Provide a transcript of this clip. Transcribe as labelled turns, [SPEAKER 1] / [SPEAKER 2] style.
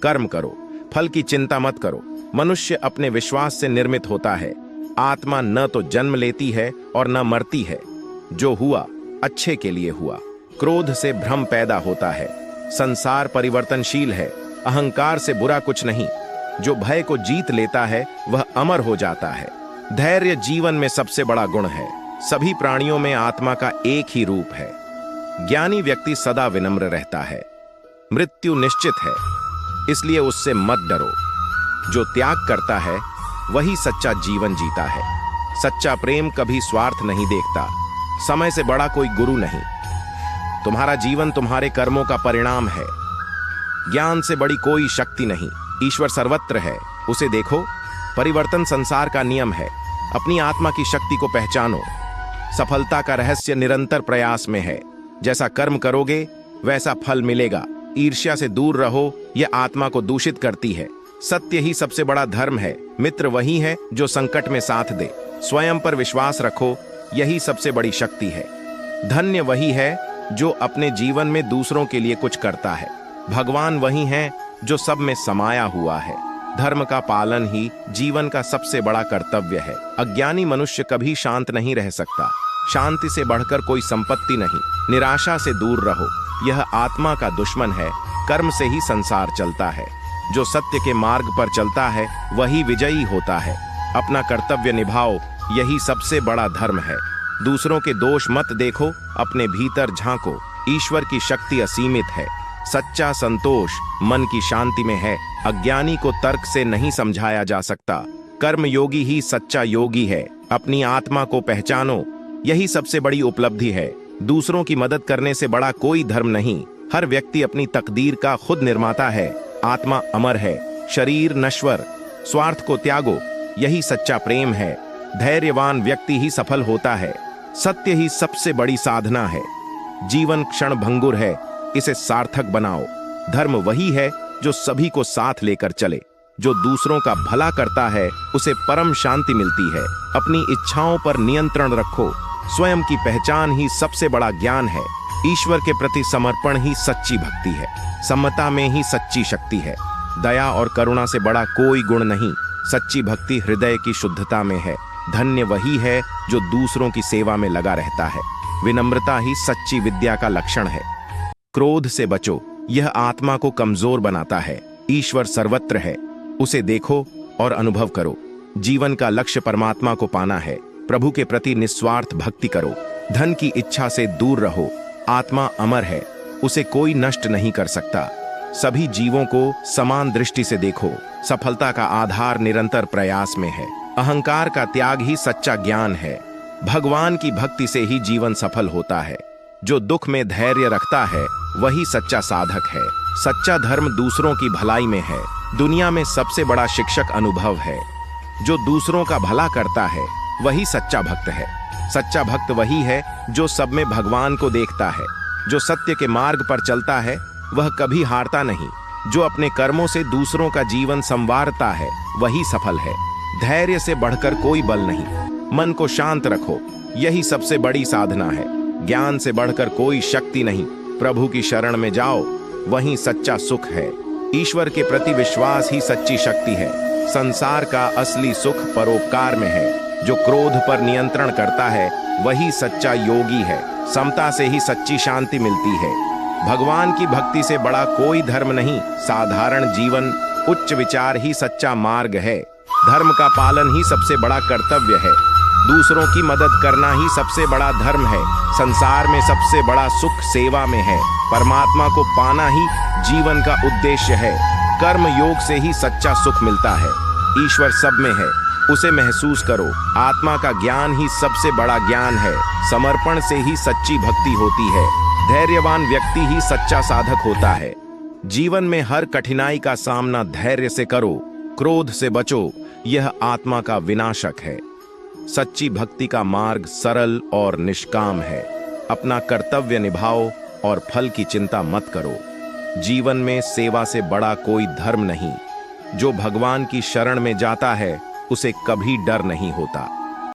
[SPEAKER 1] कर्म करो, फल की चिंता मत करो। मनुष्य अपने विश्वास से निर्मित होता है। आत्मा न तो जन्म लेती है और न मरती है। जो हुआ अच्छे के लिए हुआ। क्रोध से भ्रम पैदा होता है। संसार परिवर्तनशील है। अहंकार से बुरा कुछ नहीं। जो भय को जीत लेता है वह अमर हो जाता है। धैर्य जीवन में सबसे बड़ा गुण है। सभी प्राणियों में आत्मा का एक ही रूप है। ज्ञानी व्यक्ति सदा विनम्र रहता है। मृत्यु निश्चित है, इसलिए उससे मत डरो। जो त्याग करता है वही सच्चा जीवन जीता है। सच्चा प्रेम कभी स्वार्थ नहीं देखता। समय से बड़ा कोई गुरु नहीं। तुम्हारा जीवन तुम्हारे कर्मों का परिणाम है। ज्ञान से बड़ी कोई शक्ति नहीं। ईश्वर सर्वत्र है, उसे देखो। परिवर्तन संसार का नियम है। अपनी आत्मा की शक्ति को पहचानो। सफलता का रहस्य निरंतर प्रयास में है। जैसा कर्म करोगे वैसा फल मिलेगा। ईर्ष्या से दूर रहो, यह आत्मा को दूषित करती है। सत्य ही सबसे बड़ा धर्म है। मित्र वही है जो संकट में साथ दे। स्वयं पर विश्वास रखो, यही सबसे बड़ी शक्ति है। धन्य वही है जो अपने जीवन में दूसरों के लिए कुछ करता है। भगवान वही है जो सब में समाया हुआ है। धर्म का पालन ही जीवन का सबसे बड़ा कर्तव्य है। अज्ञानी मनुष्य कभी शांत नहीं रह सकता। शांति से बढ़कर कोई संपत्ति नहीं। निराशा से दूर रहो, यह आत्मा का दुश्मन है। कर्म से ही संसार चलता है। जो सत्य के मार्ग पर चलता है वही विजयी होता है। अपना कर्तव्य निभाओ, यही सबसे बड़ा धर्म है। दूसरों के दोष मत देखो, अपने भीतर झांको। ईश्वर की शक्ति असीमित है। सच्चा संतोष मन की शांति में है। अज्ञानी को तर्क से नहीं समझाया जा सकता। कर्म योगी ही सच्चा योगी है। अपनी आत्मा को पहचानो, यही सबसे बड़ी उपलब्धि है। दूसरों की मदद करने से बड़ा कोई धर्म नहीं। हर व्यक्ति अपनी तकदीर का खुद निर्माता है। आत्मा अमर है, शरीर नश्वर। स्वार्थ को त्यागो, यही सच्चा प्रेम है। धैर्यवान व्यक्ति ही सफल होता है। सत्य ही सबसे बड़ी साधना है। जीवन क्षण भंगुर है, इसे सार्थक बनाओ। धर्म वही है जो सभी को साथ लेकर चले। जो दूसरों का भला करता है उसे परम शांति मिलती है। अपनी इच्छाओं पर नियंत्रण रखो। स्वयं की पहचान ही सबसे बड़ा ज्ञान है। ईश्वर के प्रति समर्पण ही सच्ची भक्ति है। समता में ही सच्ची शक्ति है। दया और करुणा से बड़ा कोई गुण नहीं। सच्ची भक्ति हृदय की शुद्धता में है। धन्य वही है जो दूसरों की सेवा में लगा रहता है। विनम्रता ही सच्ची विद्या का लक्षण है। क्रोध से बचो, यह आत्मा को कमजोर बनाता है। ईश्वर सर्वत्र है, उसे देखो और अनुभव करो। जीवन का लक्ष्य परमात्मा को पाना है। प्रभु के प्रति निस्वार्थ भक्ति करो। धन की इच्छा से दूर रहो। आत्मा अमर है, उसे कोई नष्ट नहीं कर सकता। सभी जीवों को समान दृष्टि से देखो। सफलता का आधार निरंतर प्रयास में है। अहंकार का त्याग ही सच्चा ज्ञान है। भगवान की भक्ति से ही जीवन सफल होता है। जो दुख में धैर्य रखता है वही सच्चा साधक है। सच्चा धर्म दूसरों की भलाई में है। दुनिया में सबसे बड़ा शिक्षक अनुभव है। जो दूसरों का भला करता है वही सच्चा भक्त है। सच्चा भक्त वही है जो सब में भगवान को देखता है। जो सत्य के मार्ग पर चलता है वह कभी हारता नहीं। जो अपने कर्मों से दूसरों का जीवन संवारता है वही सफल है। धैर्य से बढ़कर कोई बल नहीं। मन को शांत रखो, यही सबसे बड़ी साधना है। ज्ञान से बढ़कर कोई शक्ति नहीं। प्रभु की शरण में जाओ, वही सच्चा सुख है। ईश्वर के प्रति विश्वास ही सच्ची शक्ति है। संसार का असली सुख परोपकार में है। जो क्रोध पर नियंत्रण करता है वही सच्चा योगी है। समता से ही सच्ची शांति मिलती है। भगवान की भक्ति से बड़ा कोई धर्म नहीं। साधारण जीवन, उच्च विचार ही सच्चा मार्ग है। धर्म का पालन ही सबसे बड़ा कर्तव्य है। दूसरों की मदद करना ही सबसे बड़ा धर्म है। संसार में सबसे बड़ा सुख सेवा में है। परमात्मा को पाना ही जीवन का उद्देश्य है। कर्म योग से ही सच्चा सुख मिलता है। ईश्वर सब में है, उसे महसूस करो। आत्मा का ज्ञान ही सबसे बड़ा ज्ञान है। समर्पण से ही सच्ची भक्ति होती है। धैर्यवान व्यक्ति ही सच्चा साधक होता है। जीवन में हर कठिनाई का सामना धैर्य से करो। क्रोध से बचो, यह आत्मा का विनाशक है। सच्ची भक्ति का मार्ग सरल और निष्काम है। अपना कर्तव्य निभाओ और फल की चिंता मत करो। जीवन में सेवा से बड़ा कोई धर्म नहीं। जो भगवान की शरण में जाता है उसे कभी डर नहीं होता।